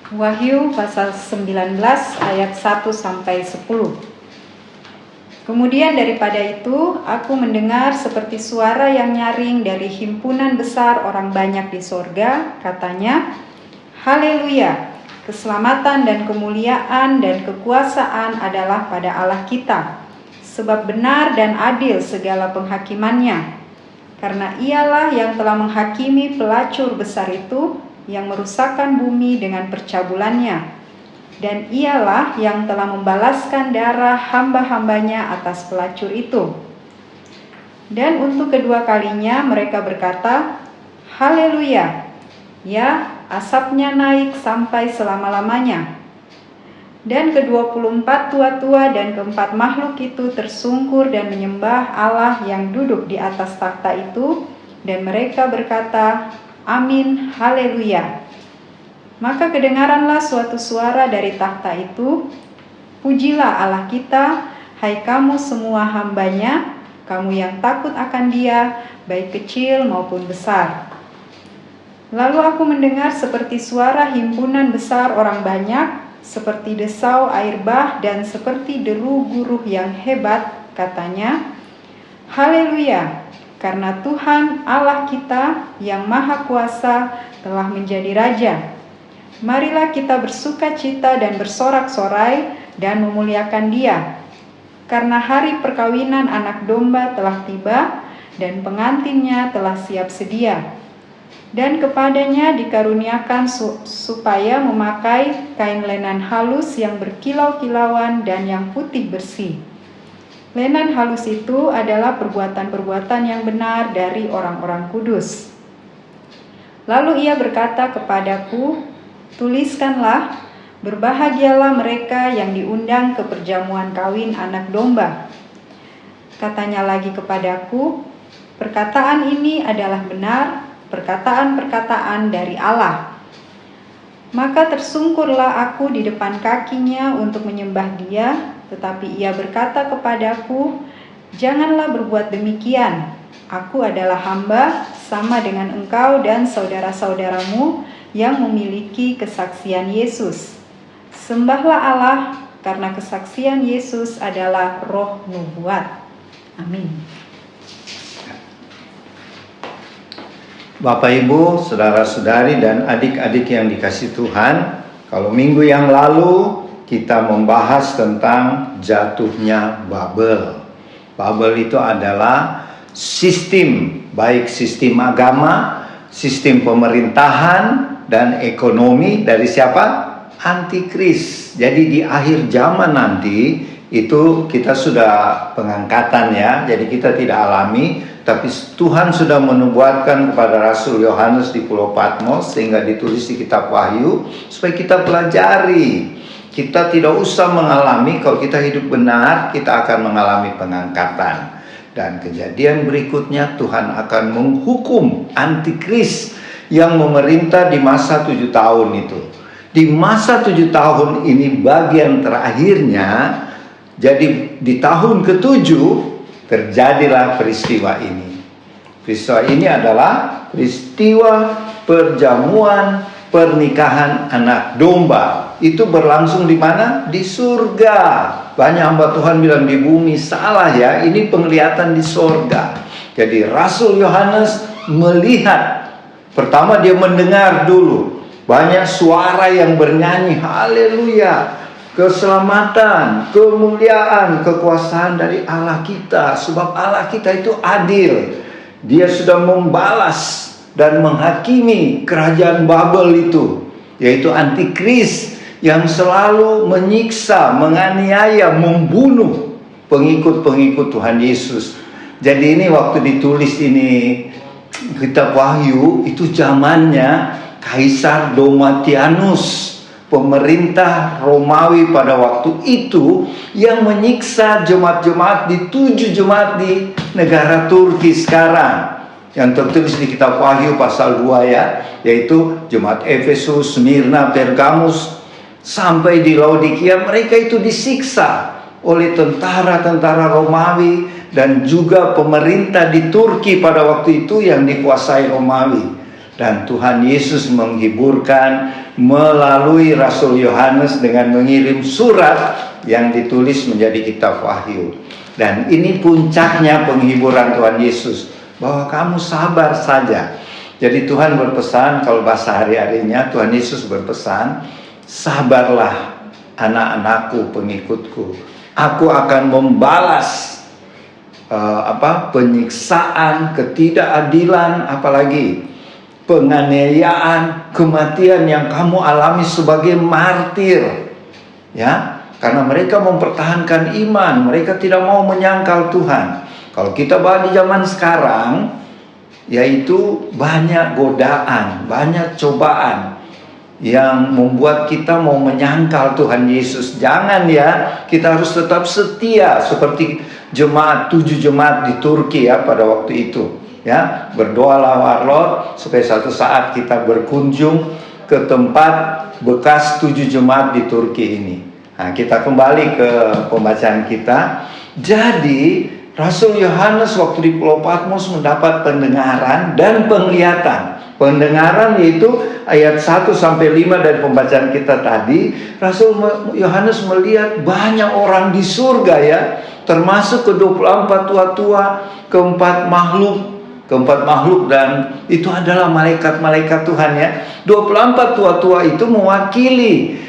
Wahyu pasal 19 ayat 1 sampai 10. Kemudian daripada itu, aku mendengar seperti suara yang nyaring dari himpunan besar orang banyak di sorga, katanya, Haleluya, keselamatan dan kemuliaan dan kekuasaan adalah pada Allah kita, sebab benar dan adil segala penghakimannya. Karena ialah yang telah menghakimi pelacur besar itu, yang merusakkan bumi dengan percabulannya. Dan ialah yang telah membalaskan darah hamba-hambanya atas pelacur itu. Dan untuk kedua kalinya mereka berkata, Haleluya, ya asapnya naik sampai selama-lamanya. Dan ke-24 tua-tua dan keempat makhluk itu tersungkur dan menyembah Allah yang duduk di atas takhta itu, dan mereka berkata, Amin, Haleluya. Maka kedengaranlah suatu suara dari takhta itu, Pujilah Allah kita, hai kamu semua hambanya, kamu yang takut akan Dia, baik kecil maupun besar. Lalu aku mendengar seperti suara himpunan besar orang banyak, seperti desau air bah dan seperti deru guruh yang hebat, katanya, Haleluya, karena Tuhan Allah kita yang Maha Kuasa telah menjadi Raja. Marilah kita bersuka cita dan bersorak-sorai dan memuliakan Dia, karena hari perkawinan anak domba telah tiba dan pengantinnya telah siap sedia. Dan kepadanya dikaruniakan supaya memakai kain lenan halus yang berkilau-kilauan dan yang putih bersih. Lenan halus itu adalah perbuatan-perbuatan yang benar dari orang-orang kudus. Lalu ia berkata kepadaku, Tuliskanlah, berbahagialah mereka yang diundang ke perjamuan kawin anak domba. Katanya lagi kepadaku, perkataan ini adalah benar, perkataan-perkataan dari Allah. Maka tersungkurlah aku di depan kakinya untuk menyembah Dia, tetapi ia berkata kepadaku, janganlah berbuat demikian. Aku adalah hamba sama dengan engkau dan saudara-saudaramu yang memiliki kesaksian Yesus. Sembahlah Allah, karena kesaksian Yesus adalah roh nubuat. Amin. Bapak, Ibu, saudara-saudari, dan adik-adik yang dikasihi Tuhan, kalau minggu yang lalu kita membahas tentang jatuhnya Babel. Babel itu adalah sistem, baik sistem agama, sistem pemerintahan, dan ekonomi dari siapa? Antikris. Jadi di akhir zaman nanti itu kita sudah pengangkatan ya. Jadi kita tidak alami, tapi Tuhan sudah menubuatkan kepada Rasul Yohanes di Pulau Patmos sehingga ditulis di kitab Wahyu supaya kita pelajari. Kita tidak usah mengalami, kalau kita hidup benar kita akan mengalami pengangkatan. Dan kejadian berikutnya Tuhan akan menghukum antikris yang memerintah di masa 7 tahun itu. Di masa 7 tahun ini bagian terakhirnya, jadi di tahun ke-7 terjadilah peristiwa ini. Peristiwa ini adalah peristiwa perjamuan pernikahan anak domba. Itu berlangsung di mana? Di surga. Banyak hamba Tuhan bilang di bumi, salah ya, ini penglihatan di surga. Jadi Rasul Yohanes melihat, pertama dia mendengar dulu banyak suara yang bernyanyi, Haleluya, keselamatan, kemuliaan, kekuasaan dari Allah kita. Sebab Allah kita itu adil. Dia sudah membalas dan menghakimi kerajaan Babel itu, yaitu antikris yang selalu menyiksa, menganiaya, membunuh pengikut-pengikut Tuhan Yesus. Jadi ini waktu ditulis ini kitab Wahyu, itu zamannya Kaisar Domitianus, pemerintah Romawi pada waktu itu, yang menyiksa jemaat-jemaat di 7 jemaat di negara Turki sekarang, yang tertulis di kitab Wahyu pasal 2 ya, yaitu jemaat Efesus, Smyrna, Pergamus, sampai di Laodikia. Mereka itu disiksa oleh tentara-tentara Romawi dan juga pemerintah di Turki pada waktu itu yang dikuasai Romawi. Dan Tuhan Yesus menghiburkan melalui Rasul Yohanes dengan mengirim surat yang ditulis menjadi kitab Wahyu. Dan ini puncaknya penghiburan Tuhan Yesus, bahwa kamu sabar saja. Jadi Tuhan berpesan, kalau bahasa hari-harinya Tuhan Yesus berpesan, sabarlah anak-anakku, pengikutku. Aku akan membalas penyiksaan, ketidakadilan, apalagi penganiayaan, kematian yang kamu alami sebagai martir, ya, karena mereka mempertahankan iman, mereka tidak mau menyangkal Tuhan. Kalau kita bahas di zaman sekarang, yaitu banyak godaan, banyak cobaan yang membuat kita mau menyangkal Tuhan Yesus. Jangan ya, kita harus tetap setia seperti jemaat 7 jemaat di Turki ya pada waktu itu. Ya, berdoalah warlot supaya suatu saat kita berkunjung ke tempat bekas 7 jemaat di Turki ini. Nah, kita kembali ke pembacaan kita. Jadi Rasul Yohanes waktu di Pulau Patmos mendapat pendengaran dan penglihatan. Pendengaran yaitu ayat 1 sampai 5 dari pembacaan kita tadi. Rasul Yohanes melihat banyak orang di surga ya, termasuk ke-24 tua-tua, keempat makhluk, dan itu adalah malaikat-malaikat Tuhan ya. 24 tua-tua itu mewakili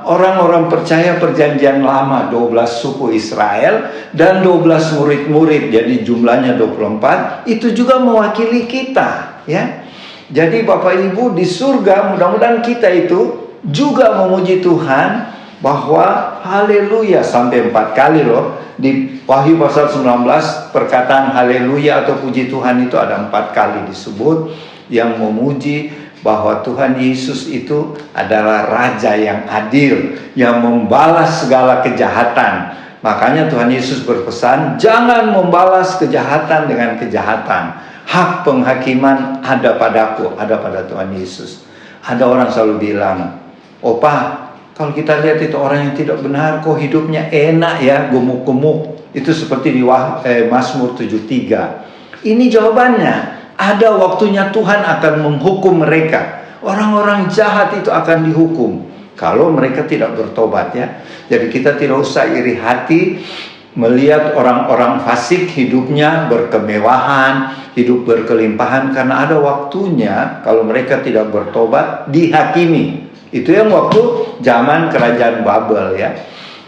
orang-orang percaya perjanjian lama, 12 suku Israel dan 12 murid-murid, jadi jumlahnya 24. Itu juga mewakili kita ya. Jadi Bapak Ibu di surga, mudah-mudahan kita itu juga memuji Tuhan, bahwa haleluya sampai 4 kali loh. Di Wahyu pasal 19 perkataan haleluya atau puji Tuhan itu ada 4 kali disebut, yang memuji bahwa Tuhan Yesus itu adalah Raja yang adil, yang membalas segala kejahatan. Makanya Tuhan Yesus berpesan, jangan membalas kejahatan dengan kejahatan. Hak penghakiman ada padaku, ada pada Tuhan Yesus. Ada orang selalu bilang, "Opa, kalau kita lihat itu orang yang tidak benar, kok hidupnya enak ya, gemuk-gemuk." Itu seperti di Mazmur 73. Ini jawabannya. Ada waktunya Tuhan akan menghukum mereka. Orang-orang jahat itu akan dihukum kalau mereka tidak bertobat ya. Jadi kita tidak usah iri hati melihat orang-orang fasik hidupnya berkemewahan, hidup berkelimpahan, karena ada waktunya kalau mereka tidak bertobat dihakimi. Itu yang waktu zaman kerajaan Babel ya.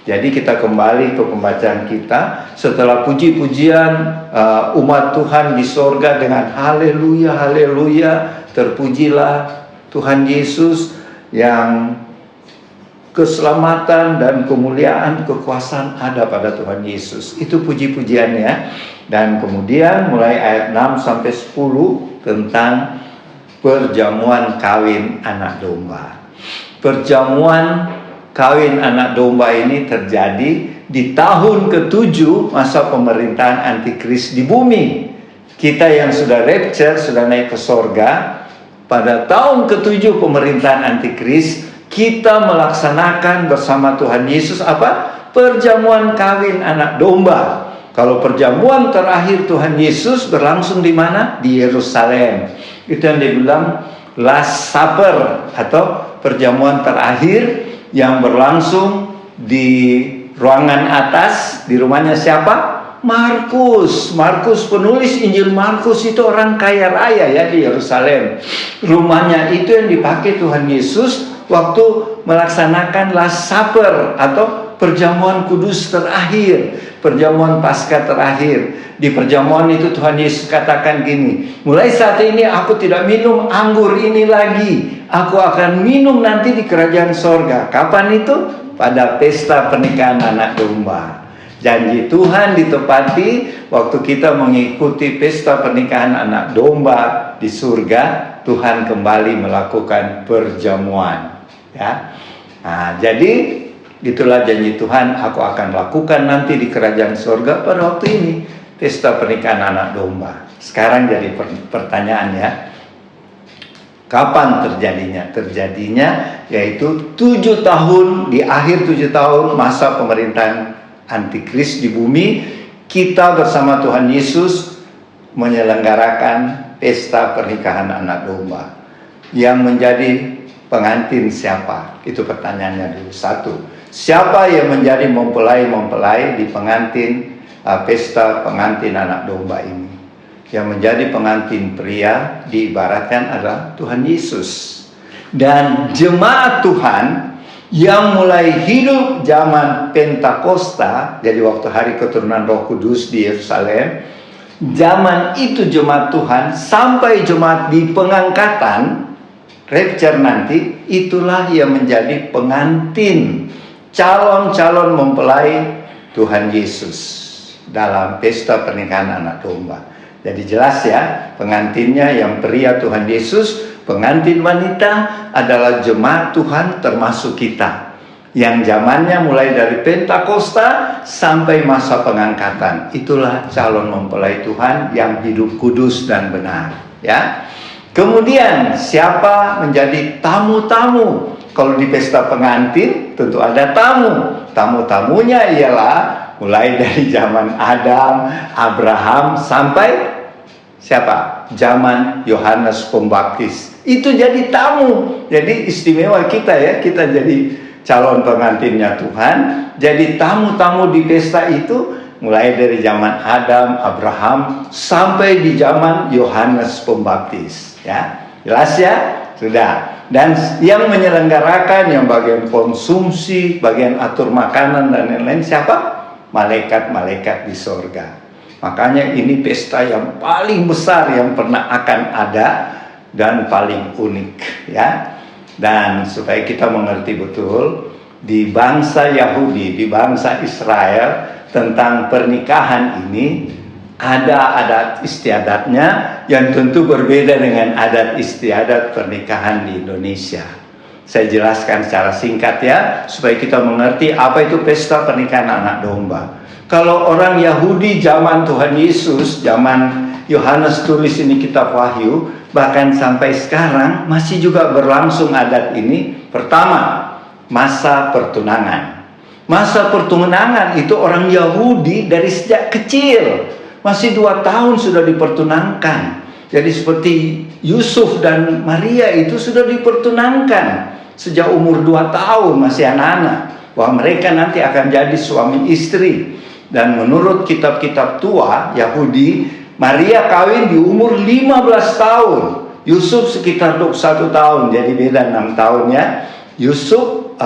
Jadi kita kembali ke pembacaan kita. Setelah puji-pujian umat Tuhan di sorga dengan haleluya, haleluya, terpujilah Tuhan Yesus yang keselamatan dan kemuliaan, kekuasaan ada pada Tuhan Yesus. Itu puji-pujiannya. Dan kemudian mulai ayat 6 sampai 10 tentang perjamuan kawin anak domba. Perjamuan kawin anak domba ini terjadi di tahun ke-7 masa pemerintahan antikris di bumi. Kita yang sudah rapture, sudah naik ke sorga, pada tahun ke-7 pemerintahan antikris, kita melaksanakan bersama Tuhan Yesus apa? Perjamuan kawin anak domba. Kalau perjamuan terakhir Tuhan Yesus berlangsung di mana? Di Yerusalem. Itu yang dibilang Last Supper atau perjamuan terakhir, yang berlangsung di ruangan atas, di rumahnya siapa? Markus. Markus, penulis Injil Markus itu orang kaya raya ya di Yerusalem. Rumahnya itu yang dipakai Tuhan Yesus waktu melaksanakan Last Supper atau perjamuan kudus terakhir, perjamuan Paskah terakhir. Di perjamuan itu Tuhan Yesus katakan gini, mulai saat ini aku tidak minum anggur ini lagi, aku akan minum nanti di kerajaan sorga. Kapan itu? Pada pesta pernikahan anak domba. Janji Tuhan ditepati waktu kita mengikuti pesta pernikahan anak domba di surga. Tuhan kembali melakukan perjamuan ya. Nah, jadi itulah janji Tuhan, aku akan lakukan nanti di kerajaan sorga pada waktu ini, pesta pernikahan anak domba. Sekarang jadi pertanyaan ya, kapan terjadinya? Terjadinya yaitu 7 tahun, di akhir 7 tahun masa pemerintahan antikris di bumi, kita bersama Tuhan Yesus menyelenggarakan pesta pernikahan anak domba. Yang menjadi pengantin siapa? Itu pertanyaannya dulu. Satu, siapa yang menjadi mempelai di pengantin pesta pengantin anak domba ini? Yang menjadi pengantin pria diibaratkan adalah Tuhan Yesus. Dan jemaat Tuhan yang mulai hidup zaman Pentakosta, jadi waktu hari keturunan Roh Kudus di Yerusalem, zaman itu jemaat Tuhan sampai jemaat di pengangkatan rapture nanti, itulah yang menjadi pengantin, calon-calon mempelai Tuhan Yesus dalam pesta pernikahan anak domba. Jadi jelas ya, pengantinnya yang pria Tuhan Yesus, pengantin wanita adalah jemaat Tuhan termasuk kita. Yang zamannya mulai dari Pentakosta sampai masa pengangkatan. Itulah calon mempelai Tuhan yang hidup kudus dan benar. Ya. Kemudian siapa menjadi tamu-tamu? Kalau di pesta pengantin tentu ada tamu. Tamu-tamunya ialah mulai dari zaman Adam, Abraham sampai siapa? Zaman Yohanes Pembaptis. Itu jadi tamu. Jadi istimewa kita ya. Kita jadi calon pengantinnya Tuhan. Jadi tamu-tamu di pesta itu mulai dari zaman Adam, Abraham sampai di zaman Yohanes Pembaptis. Ya, jelas ya? Sudah. Dan yang menyelenggarakan, yang bagian konsumsi, bagian atur makanan dan lain-lain siapa? Malaikat-malaikat di sorga. Makanya ini pesta yang paling besar yang pernah akan ada dan paling unik, ya. Dan supaya kita mengerti betul di bangsa Yahudi, di bangsa Israel tentang pernikahan ini ada adat istiadatnya yang tentu berbeda dengan adat istiadat pernikahan di Indonesia. Saya jelaskan secara singkat ya, supaya kita mengerti apa itu pesta pernikahan anak domba. Kalau orang Yahudi zaman Tuhan Yesus, zaman Yohanes tulis ini kitab Wahyu, bahkan sampai sekarang masih juga berlangsung adat ini. Pertama, masa pertunangan. Masa pertunangan itu orang Yahudi dari sejak kecil, masih 2 tahun sudah dipertunangkan. Jadi seperti Yusuf dan Maria itu sudah dipertunangkan sejak umur 2 tahun, masih anak-anak, bahwa mereka nanti akan jadi suami istri. Dan menurut kitab-kitab tua Yahudi, Maria kawin di umur 15 tahun, Yusuf sekitar 21 tahun, jadi beda 6 tahun ya. Yusuf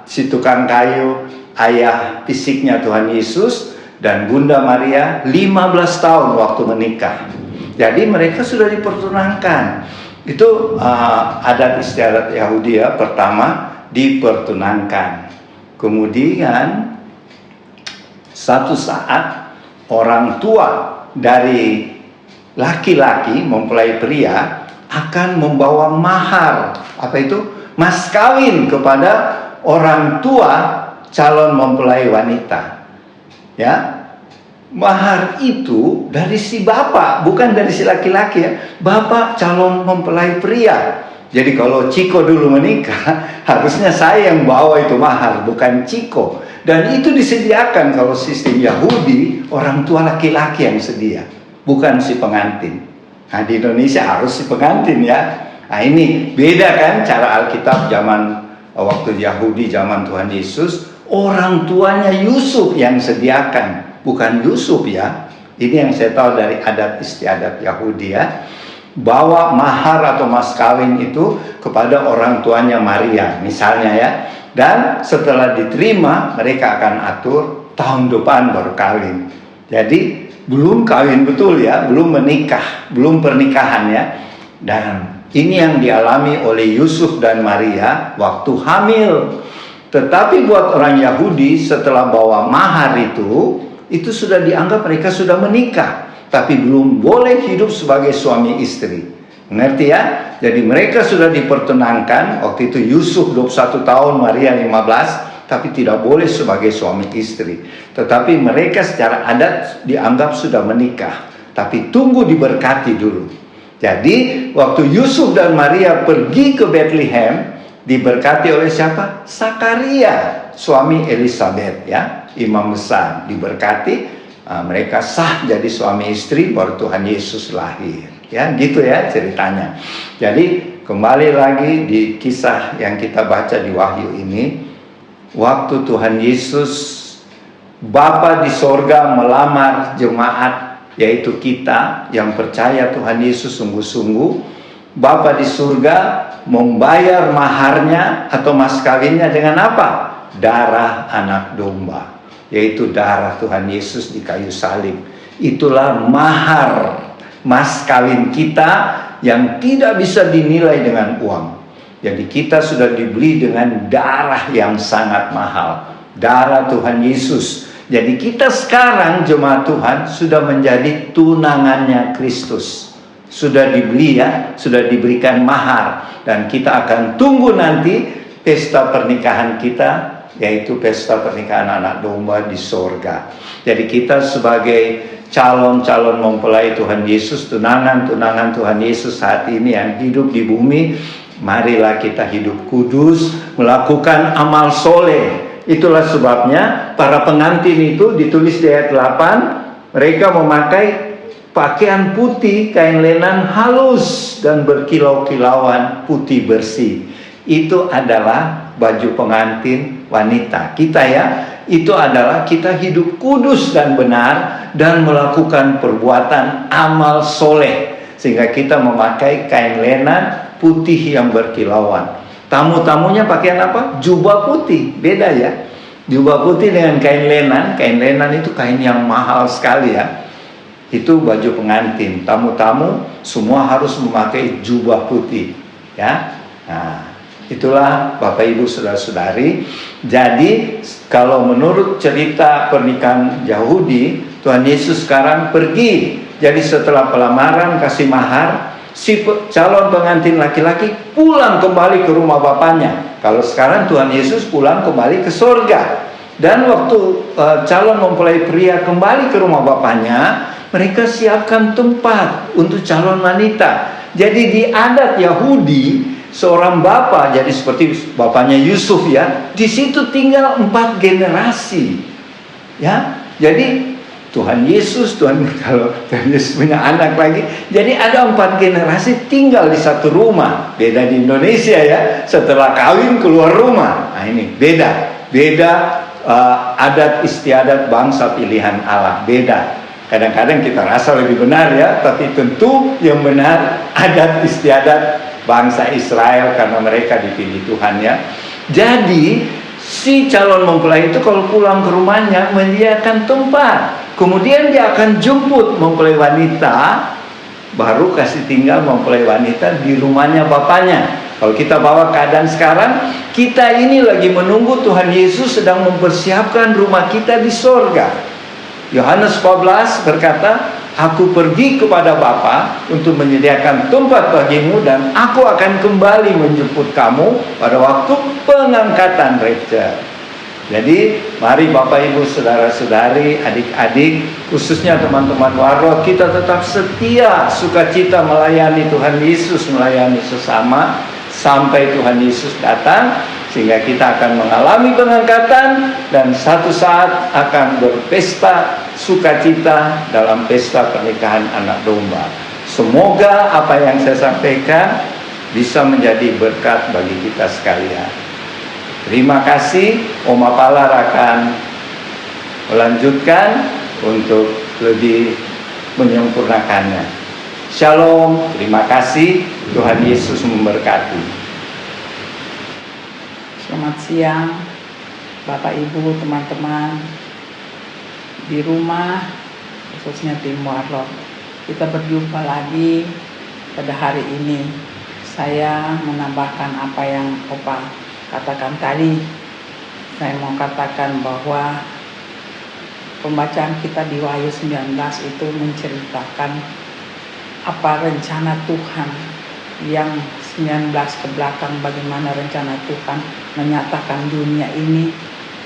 si tukang kayu, ayah fisiknya Tuhan Yesus, dan Bunda Maria 15 tahun waktu menikah. Jadi mereka sudah dipertunangkan. Itu adat istiadat Yahudi ya. Pertama dipertunangkan. Kemudian satu saat orang tua dari laki-laki mempelai pria akan membawa mahar. Apa itu? Mas kawin kepada orang tua calon mempelai wanita. Ya. Mahar itu dari si bapak, bukan dari si laki-laki ya. Bapak calon mempelai pria. Jadi kalau Ciko dulu menikah, harusnya saya yang bawa itu mahar, bukan Ciko. Dan itu disediakan kalau sistem Yahudi, orang tua laki-laki yang sedia, bukan si pengantin. Nah di Indonesia harus si pengantin ya. Nah ini beda kan cara Alkitab zaman waktu Yahudi, zaman Tuhan Yesus. Orang tuanya Yusuf yang sediakan, bukan Yusuf ya. Ini yang saya tahu dari adat istiadat Yahudi ya. Bawa mahar atau mas kawin itu kepada orang tuanya Maria misalnya ya. Dan setelah diterima mereka akan atur tahun depan baru kawin. Jadi belum kawin betul ya, belum menikah, belum pernikahan ya. Dan ini yang dialami oleh Yusuf dan Maria waktu hamil. Tetapi buat orang Yahudi setelah bawa mahar itu sudah dianggap mereka sudah menikah. Tapi belum boleh hidup sebagai suami istri. Mengerti ya? Jadi mereka sudah dipertunangkan. Waktu itu Yusuf 21 tahun, Maria 15. Tapi tidak boleh sebagai suami istri. Tetapi mereka secara adat dianggap sudah menikah. Tapi tunggu diberkati dulu. Jadi waktu Yusuf dan Maria pergi ke Bethlehem, diberkati oleh siapa? Sakaria, suami Elizabeth ya, imam besar. Diberkati, mereka sah jadi suami istri, baru Tuhan Yesus lahir Ya, gitu ya ceritanya. Jadi kembali lagi di kisah yang kita baca di Wahyu ini, waktu Tuhan Yesus, Bapa di sorga melamar jemaat, yaitu kita yang percaya Tuhan Yesus sungguh-sungguh. Bapa di surga membayar maharnya atau mas kawinnya dengan apa? Darah anak domba, yaitu darah Tuhan Yesus di kayu salib. Itulah mahar mas kawin kita yang tidak bisa dinilai dengan uang. Jadi kita sudah dibeli dengan darah yang sangat mahal, darah Tuhan Yesus. Jadi kita sekarang jemaat Tuhan sudah menjadi tunangannya Kristus. Sudah dibeli ya, sudah diberikan mahar. Dan kita akan tunggu nanti pesta pernikahan kita, yaitu pesta pernikahan anak domba di sorga. Jadi kita sebagai calon-calon mempelai Tuhan Yesus, tunangan-tunangan Tuhan Yesus saat ini yang hidup di bumi, marilah kita hidup kudus, melakukan amal soleh. Itulah sebabnya para pengantin itu ditulis di ayat 8, mereka memakai pakaian putih, kain lenan halus dan berkilau-kilauan putih bersih. Itu adalah baju pengantin wanita kita ya. Itu adalah kita hidup kudus dan benar dan melakukan perbuatan amal soleh, sehingga kita memakai kain lenan putih yang berkilauan. Tamu-tamunya pakaian apa? Jubah putih. Beda ya. Jubah putih dengan kain lenan. Kain lenan itu kain yang mahal sekali ya. Itu baju pengantin. Tamu-tamu semua harus memakai jubah putih ya. Nah, itulah Bapak Ibu Saudara-saudari. Jadi kalau menurut cerita pernikahan Yahudi, Tuhan Yesus sekarang pergi. Jadi setelah pelamaran kasih mahar, si calon pengantin laki-laki pulang kembali ke rumah bapaknya. Kalau sekarang Tuhan Yesus pulang kembali ke surga. Dan waktu calon mempelai pria kembali ke rumah bapaknya, mereka siapkan tempat untuk calon wanita. Jadi di adat Yahudi, seorang bapak, jadi seperti bapaknya Yusuf ya, di situ tinggal 4 generasi. Ya, jadi Tuhan Yesus, kalau Tuhan Yesus punya anak lagi, jadi ada 4 generasi tinggal di satu rumah. Beda di Indonesia ya, setelah kawin keluar rumah. Nah ini beda adat istiadat bangsa pilihan Allah, beda. Kadang-kadang kita rasa lebih benar ya, tapi tentu yang benar adat istiadat bangsa Israel karena mereka dipilih Tuhan ya. Jadi si calon mempelai itu kalau pulang ke rumahnya menyediakan tempat. Kemudian dia akan jemput mempelai wanita, baru kasih tinggal mempelai wanita di rumahnya bapaknya. Kalau kita bawa keadaan sekarang, kita ini lagi menunggu Tuhan Yesus sedang mempersiapkan rumah kita di sorga. Yohanes 14 berkata, aku pergi kepada Bapa untuk menyediakan tempat bagimu, dan aku akan kembali menjemput kamu pada waktu pengangkatan rapture. Jadi mari Bapak Ibu Saudara-saudari, adik-adik, khususnya teman-teman Warot, kita tetap setia, sukacita melayani Tuhan Yesus, melayani sesama sampai Tuhan Yesus datang, sehingga kita akan mengalami pengangkatan dan satu saat akan berpesta sukacita dalam pesta pernikahan anak domba. Semoga apa yang saya sampaikan bisa menjadi berkat bagi kita sekalian. Terima kasih. Om Apalar akan melanjutkan untuk lebih menyempurnakannya. Shalom, terima kasih. Tuhan Yesus memberkati. Selamat siang Bapak Ibu, teman-teman di rumah, khususnya tim Warlock. Kita berjumpa lagi pada hari ini. Saya menambahkan apa yang Opa katakan tadi. Saya mau katakan bahwa pembacaan kita di Wahyu 19 itu menceritakan apa rencana Tuhan yang 19 ke belakang, bagaimana rencana Tuhan menyatakan dunia ini.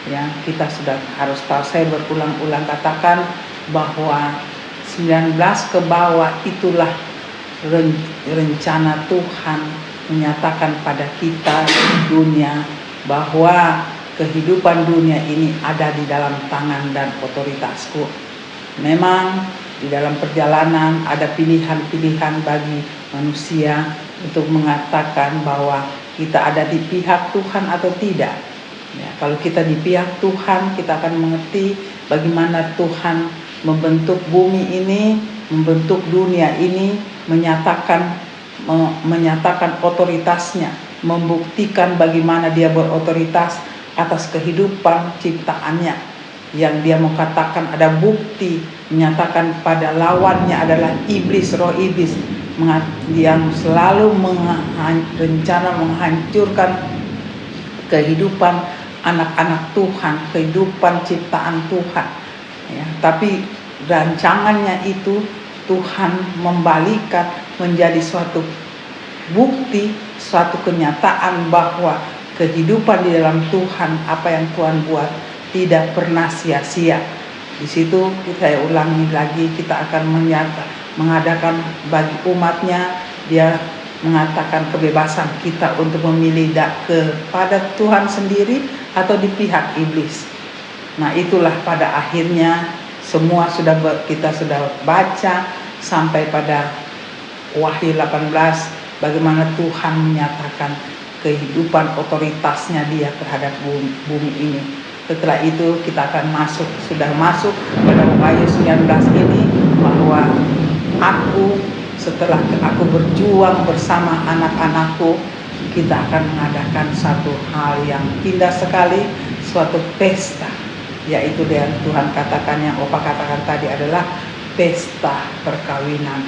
Ya, kita sudah harus tahu. Saya berulang-ulang katakan bahwa 19 ke bawah itulah rencana Tuhan menyatakan pada kita dunia bahwa kehidupan dunia ini ada di dalam tangan dan otoritasku. Memang Di dalam perjalanan ada pilihan-pilihan bagi manusia untuk mengatakan bahwa kita ada di pihak Tuhan atau tidak. Ya, kalau kita di pihak Tuhan, kita akan mengerti bagaimana Tuhan membentuk bumi ini, membentuk dunia ini, menyatakan otoritasnya, membuktikan bagaimana dia berotoritas atas kehidupan ciptaannya, yang dia mau katakan ada bukti, menyatakan pada lawannya adalah iblis, roh iblis yang selalu rencana menghancurkan kehidupan anak-anak Tuhan, kehidupan ciptaan Tuhan. Ya, tapi rancangannya itu Tuhan membalikan menjadi suatu bukti, suatu kenyataan bahwa kehidupan di dalam Tuhan, apa yang Tuhan buat tidak pernah sia-sia. Di situ saya ulangi lagi, kita akan mengadakan bagi umatnya, dia mengatakan kebebasan kita untuk memilih kepada Tuhan sendiri atau di pihak iblis. Nah, itulah pada akhirnya semua kita sudah baca sampai pada Wahyu 18, bagaimana Tuhan menyatakan kehidupan otoritasnya dia terhadap bumi ini. Setelah itu kita akan sudah masuk pada Wahyu 19 ini, bahwa setelah aku berjuang bersama anak-anakku, kita akan mengadakan satu hal yang indah sekali, suatu pesta, yaitu yang Tuhan katakan, yang Opa katakan tadi adalah pesta perkawinan.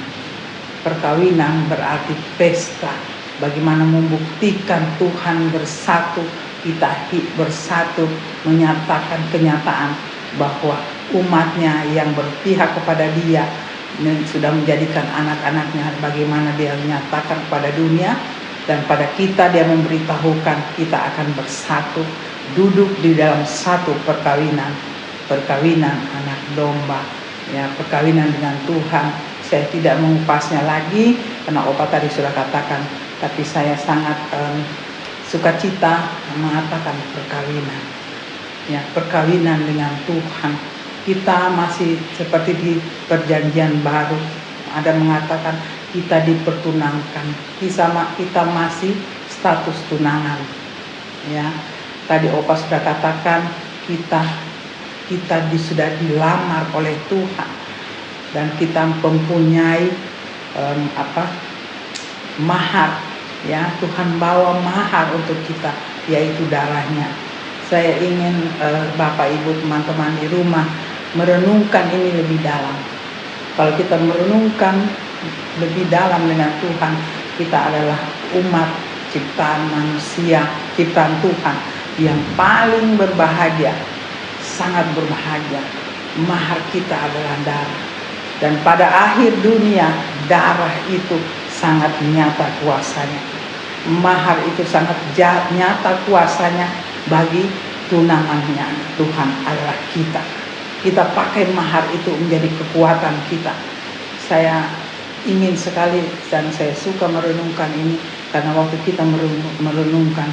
Perkawinan berarti pesta, bagaimana membuktikan Tuhan bersatu, kita bersatu, menyatakan kenyataan bahwa umatnya yang berpihak kepada dia sudah menjadikan anak-anaknya, bagaimana dia menyatakan kepada dunia, dan pada kita dia memberitahukan kita akan bersatu, duduk di dalam satu perkawinan anak domba, ya, perkawinan dengan Tuhan. Saya tidak mengupasnya lagi karena Opa tadi sudah katakan, tapi saya sangat sukacita mengatakan perkawinan, ya, perkawinan dengan Tuhan. Kita masih seperti di perjanjian baru, ada mengatakan kita dipertunangkan, kita masih status tunangan, ya. Tadi Opa sudah katakan kita sudah dilamar oleh Tuhan, dan kita mempunyai mahar, ya. Tuhan bawa mahar untuk kita, yaitu darahnya. Saya ingin Bapak Ibu teman-teman di rumah merenungkan ini lebih dalam. Kalau kita merenungkan lebih dalam dengan Tuhan, kita adalah umat ciptaan manusia, ciptaan Tuhan yang paling berbahagia, sangat berbahagia. Mahar kita adalah darah. Dan pada akhir dunia, darah itu sangat nyata kuasanya. Mahar itu sangat nyata kuasanya bagi tunangannya. Tuhan adalah kita. Kita pakai mahar itu menjadi kekuatan kita. Saya ingin sekali dan saya suka merenungkan ini, karena waktu kita merenungkan,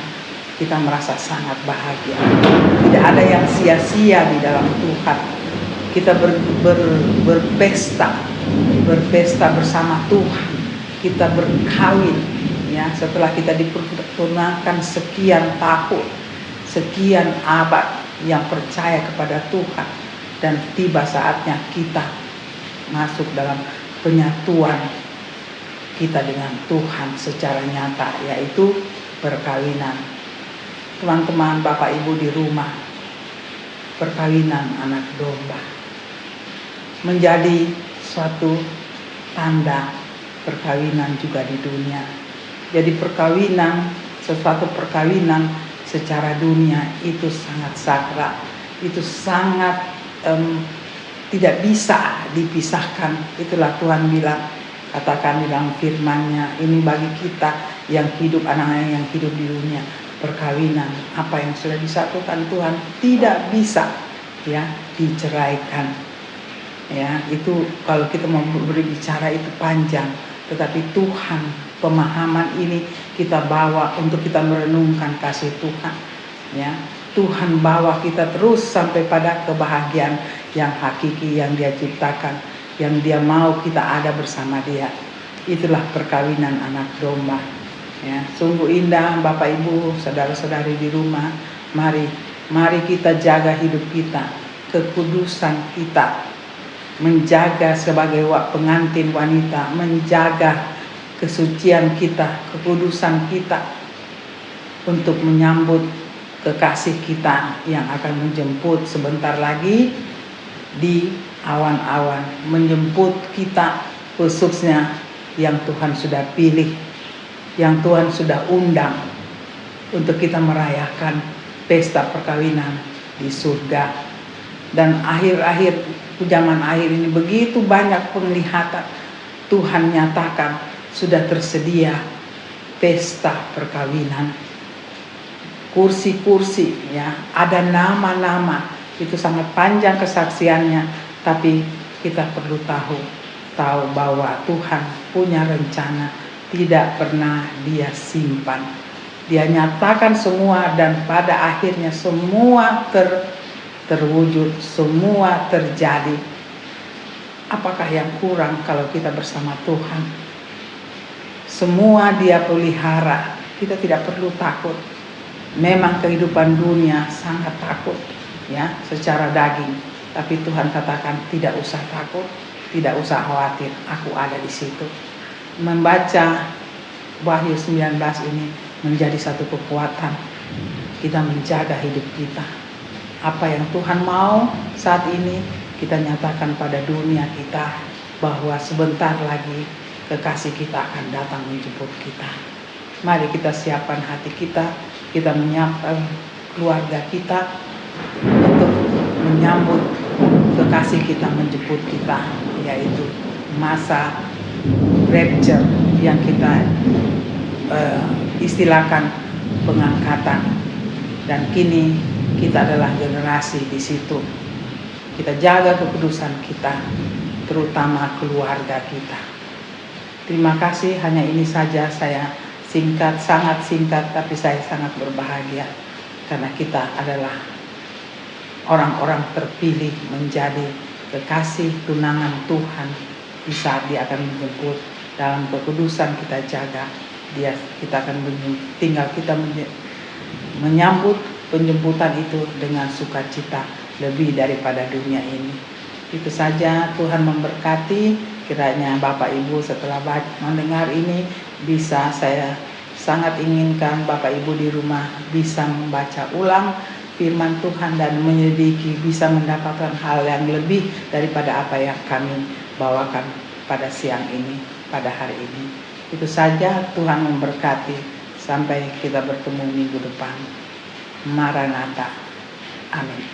kita merasa sangat bahagia. Tidak ada yang sia-sia di dalam Tuhan. Kita berpesta bersama Tuhan. Kita berkawin, ya, setelah kita dipertunangkan sekian tahun, sekian abad yang percaya kepada Tuhan, dan tiba saatnya kita masuk dalam penyatuan kita dengan Tuhan secara nyata, yaitu perkawinan. Teman-teman, Bapak Ibu di rumah, perkawinan anak domba menjadi suatu tanda perkawinan juga di dunia. Jadi sesuatu perkawinan secara dunia itu sangat sakral, itu sangat tidak bisa dipisahkan. Itulah Tuhan bilang, katakan di dalam firman-Nya, ini bagi kita yang hidup, anak-anak yang hidup di dunia, perkawinan, apa yang sudah disatukan Tuhan tidak bisa, ya, diceraikan. Ya, itu kalau kita mau berbicara itu panjang, tetapi Tuhan, pemahaman ini kita bawa untuk kita merenungkan kasih Tuhan, ya. Tuhan bawa kita terus sampai pada kebahagiaan yang hakiki yang Dia ciptakan. yang dia mau kita ada bersama dia. Itulah perkawinan anak domba. Ya, sungguh indah Bapak Ibu, saudara-saudari di rumah. Mari kita jaga hidup kita, kekudusan kita, menjaga sebagai pengantin wanita, menjaga kesucian kita, kekudusan kita untuk menyambut kekasih kita yang akan menjemput sebentar lagi di awan-awan, menjemput kita khususnya yang Tuhan sudah pilih, yang Tuhan sudah undang untuk kita merayakan pesta perkawinan di surga. Dan akhir-akhir zaman akhir ini begitu banyak penglihatan Tuhan nyatakan sudah tersedia pesta perkawinan, kursi-kursi, ya, ada nama-nama, itu sangat panjang kesaksiannya, tapi kita perlu tahu bahwa Tuhan punya rencana, tidak pernah Dia simpan. Dia nyatakan semua dan pada akhirnya semua terwujud, semua terjadi. Apakah yang kurang kalau kita bersama Tuhan? Semua Dia pelihara, kita tidak perlu takut. Memang kehidupan dunia sangat takut, ya, secara daging. Tapi Tuhan katakan tidak usah takut, tidak usah khawatir, aku ada di situ. Membaca Wahyu 19 ini menjadi satu kekuatan kita menjaga hidup kita. Apa yang Tuhan mau saat ini kita nyatakan pada dunia kita, bahwa sebentar lagi kekasih kita akan datang menjemput kita. Mari kita siapkan hati kita, kita menyiapkan keluarga kita untuk menyambut kekasih kita menjemput kita, yaitu masa rapture yang kita istilahkan pengangkatan. Dan kini kita adalah generasi di situ. Kita jaga kekudusan kita, terutama keluarga kita. Terima kasih, hanya ini saja saya singkat, sangat singkat, tapi saya sangat berbahagia karena kita adalah orang-orang terpilih menjadi kekasih tunangan Tuhan di saat Dia akan menjemput. Dalam kekudusan kita jaga Dia, kita akan tinggal kita menyambut penjemputan itu dengan sukacita lebih daripada dunia ini. Itu saja, Tuhan memberkati. Kiranya Bapak Ibu setelah mendengar ini bisa, saya sangat inginkan Bapak Ibu di rumah bisa membaca ulang firman Tuhan dan menyelidiki, bisa mendapatkan hal yang lebih daripada apa yang kami bawakan pada siang ini, pada hari ini. Itu saja, Tuhan memberkati. Sampai kita bertemu minggu depan. Maranatha. Amin.